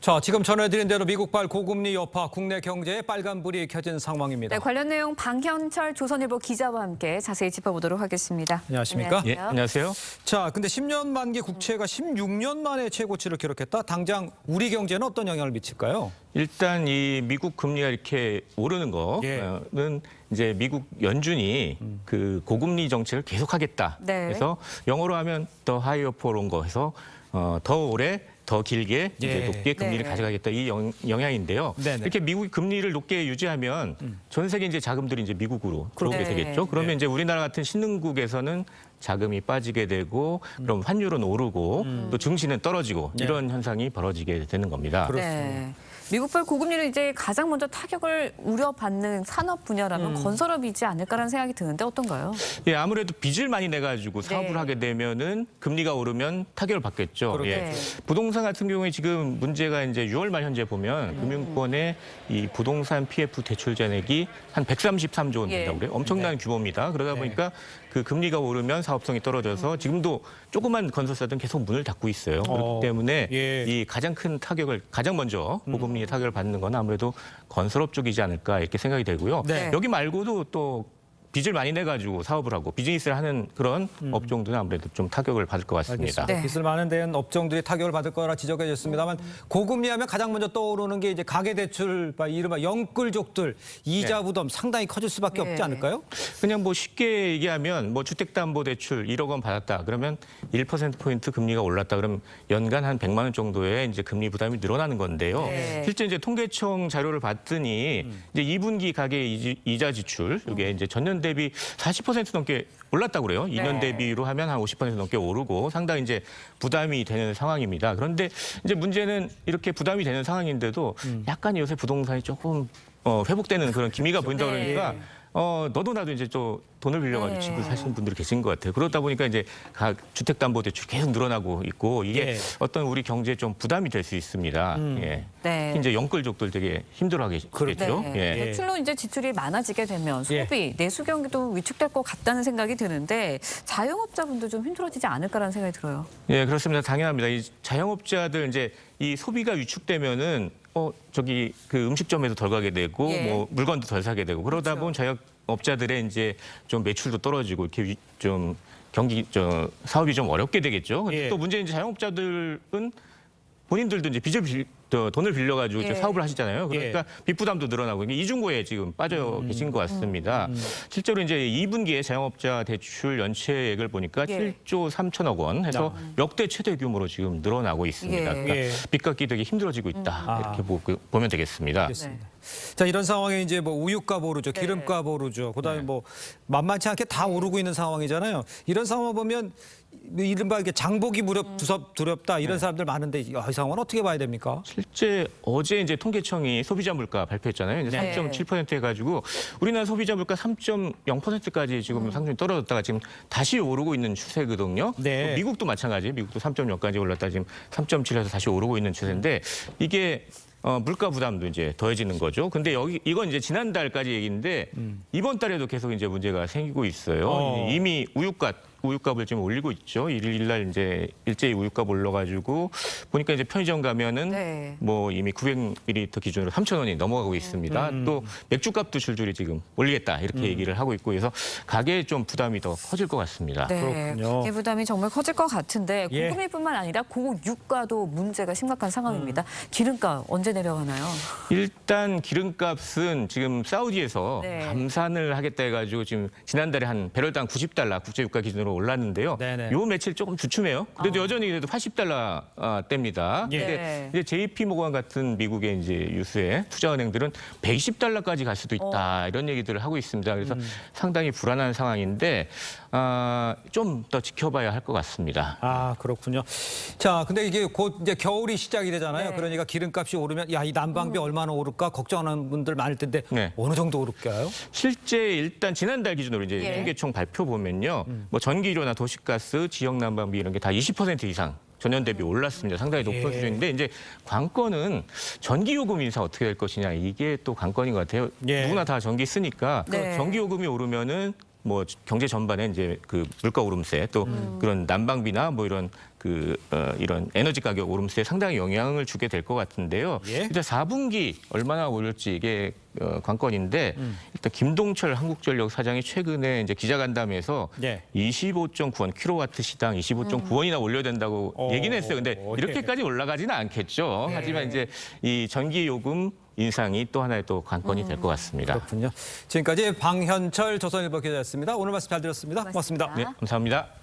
자, 지금 전해드린 대로 미국발 고금리 여파, 국내 경제에 빨간불이 켜진 상황입니다. 네, 관련 내용 방현철 조선일보 기자와 함께 자세히 짚어보도록 하겠습니다. 안녕하십니까? 안녕하세요. 예, 안녕하세요. 자, 근데 10년 만기 국채가 16년 만에 최고치를 기록했다. 당장 우리 경제는 어떤 영향을 미칠까요? 일단 이 미국 금리가 이렇게 오르는 예. 거는 이제 미국 연준이 그 고금리 정책을 계속하겠다. 네. 그래서 영어로 하면 더 higher for longer 해서 더 오래 더 길게 이제 예. 높게 금리를 네. 가져가겠다 이 영향인데요. 네네. 이렇게 미국이 금리를 높게 유지하면 전 세계 이제 자금들이 이제 미국으로 들어오게 네. 되겠죠. 그러면 네. 이제 우리나라 같은 신흥국에서는 자금이 빠지게 되고 그럼 환율은 오르고 또 증시는 떨어지고 네. 이런 현상이 벌어지게 되는 겁니다. 네. 미국발 고금리는 이제 가장 먼저 타격을 우려받는 산업 분야라면 건설업이지 않을까라는 생각이 드는데 어떤가요? 예, 아무래도 빚을 많이 내가지고 사업을 네. 하게 되면은 금리가 오르면 타격을 받겠죠. 그렇죠. 예. 네. 부동산 같은 경우에 지금 문제가 이제 6월 말 현재 보면 금융권의 이 부동산 PF 대출 잔액이 한 133조 원 예. 된다고 그래요. 엄청난 규모입니다. 그러다 네. 보니까 그 금리가 오르면 사업성이 떨어져서 지금도 조그만 건설사들은 계속 문을 닫고 있어요. 그렇기 때문에 예. 이 가장 큰 타격을 가장 먼저 고금리의 타격을 받는 건 아무래도 건설업 쪽이지 않을까 이렇게 생각이 되고요. 네. 여기 말고도 또 빚을 많이 내가지고 사업을 하고 비즈니스를 하는 그런 업종들은 아무래도 좀 타격을 받을 것 같습니다. 네. 빚을 많은 데는 업종들이 타격을 받을 거라 지적해졌습니다만 고금리하면 가장 먼저 떠오르는 게 이제 가계대출, 이른바 영끌족들 이자 부담 상당히 커질 수밖에 네. 없지 않을까요? 그냥 뭐 쉽게 얘기하면 뭐 주택담보대출 1억 원 받았다 그러면 1%포인트 금리가 올랐다 그러면 연간 한 100만 원 정도의 이제 금리 부담이 늘어나는 건데요. 네. 실제 이제 통계청 자료를 봤더니 이제 2분기 가계 이자 지출 이게 이제 전년 대비 40% 넘게 올랐다고 그래요. 2년 네. 대비로 하면 한 50% 넘게 오르고 상당히 이제 부담이 되는 상황입니다. 그런데 이제 문제는 이렇게 부담이 되는 상황인데도 약간 요새 부동산이 조금 회복되는 그런 기미가 보인다 네. 그러니까 너도 나도 이제 또 돈을 빌려가지고 네. 집을 사시는 분들이 계신 것 같아요. 그러다 보니까 이제 주택담보대출이 계속 늘어나고 있고 이게 예. 어떤 우리 경제에 좀 부담이 될 수 있습니다. 예. 네. 특히 이제 영끌족들 되게 힘들어하겠죠. 네. 예. 대출로 이제 지출이 많아지게 되면 예. 소비, 내수 경기도 위축될 것 같다는 생각이 드는데 자영업자분들 좀 힘들어지지 않을까라는 생각이 들어요. 예, 그렇습니다. 당연합니다. 이 자영업자들 이제 이 소비가 위축되면은 저기 그 음식점에도 덜 가게 되고 예. 뭐 물건도 덜 사게 되고 그러다 그렇죠. 보면 자영업자들의 이제 좀 매출도 떨어지고 이렇게 좀 사업이 좀 어렵게 되겠죠. 근데 예. 또 문제는 이제 자영업자들은 본인들도 이제 돈을 빌려가지고 이제 예. 사업을 하시잖아요. 그러니까 빚 부담도 늘어나고 이게 이중고에 지금 빠져 계신 것 같습니다. 실제로 이제 2분기에 자영업자 대출 연체액을 보니까 예. 7조 3천억 원 해서 역대 최대 규모로 지금 늘어나고 있습니다. 예. 그러니까 예. 빚 갚기 되게 힘들어지고 있다 이렇게 보면 되겠습니다. 알겠습니다. 자, 이런 상황에 이제 뭐 우유값 오르죠, 기름값 오르죠. 그다음에 뭐 만만치 않게 다 오르고 있는 상황이잖아요. 이런 상황 보면 이른바 이렇게 장보기 두렵다 이런 사람들 많은데 이 상황은 어떻게 봐야 됩니까? 실제 어제 이제 통계청이 소비자 물가 발표했잖아요. 이제 네. 3.7% 해가지고 우리나라 소비자 물가 3.0%까지 지금 상승이 떨어졌다가 지금 다시 오르고 있는 추세거든요. 네. 미국도 마찬가지. 미국도 3.0까지 올랐다 지금 3.7에서 다시 오르고 있는 추세인데 이게 물가 부담도 이제 더해지는 거죠. 근데 이건 이제 지난달까지 얘기인데 이번 달에도 계속 이제 문제가 생기고 있어요. 이미 우유값을 지금 올리고 있죠. 일요일날 이제 일제히 우유값 올라가지고 보니까 이제 편의점 가면은 네. 뭐 이미 900ml 기준으로 3,000원이 넘어가고 있습니다. 또 맥주값도 줄줄이 지금 올리겠다 이렇게 얘기를 하고 있고 그래서 가게에 좀 부담이 더 커질 것 같습니다. 네, 그렇군요. 가계 부담이 정말 커질 것 같은데 예. 고금리뿐만 아니라 고유가도 문제가 심각한 상황입니다. 기름값 언제 내려가나요? 일단 기름값은 지금 사우디에서 네. 감산을 하겠다 해가지고 지금 지난달에 한 배럴당 90달러 국제유가 기준으로 올랐는데요. 네네. 요 며칠 조금 주춤해요. 그래도 여전히 그래도 80달러 대입니다. 예. 근데 이제 JP 모건 같은 미국의 이제 유수의 투자은행들은 120달러까지 갈 수도 있다 이런 얘기들을 하고 있습니다. 그래서 상당히 불안한 상황인데 좀 더 지켜봐야 할 것 같습니다. 아, 그렇군요. 자, 근데 이게 곧 이제 겨울이 시작이 되잖아요. 네. 그러니까 기름값이 오르면 야, 이 난방비 얼마나 오를까 걱정하는 분들 많을 텐데 네. 어느 정도 오를까요? 실제 일단 지난달 기준으로 이제 예. 통계청 발표 보면요, 뭐 전기료나 도시가스, 지역 난방비 이런 게 다 20% 이상 전년 대비 올랐습니다. 상당히 높은 예. 수준인데 이제 관건은 전기요금 인사 어떻게 될 것이냐 이게 또 관건인 것 같아요. 예. 누구나 다 전기 쓰니까 네. 전기요금이 오르면은 뭐 경제 전반에 이제 그 물가 오름세 또 그런 난방비나 뭐 이런 이런 에너지 가격 오름세에 상당히 영향을 주게 될 것 같은데요. 예. 일단 4분기 얼마나 오를지 이게 관건인데 일단 김동철 한국전력 사장이 최근에 이제 기자간담회에서 예. 25.9원 킬로와트 시당 25.9원이나 올려야 된다고 얘기는 했어요. 근데 이렇게까지 올라가지는 않겠죠. 하지만 이제 이 전기 요금 인상이 또 하나의 또 관건이 될 것 같습니다. 그렇군요. 지금까지 방현철 조선일보 기자였습니다. 오늘 말씀 잘 들었습니다. 고맙습니다. 네, 감사합니다.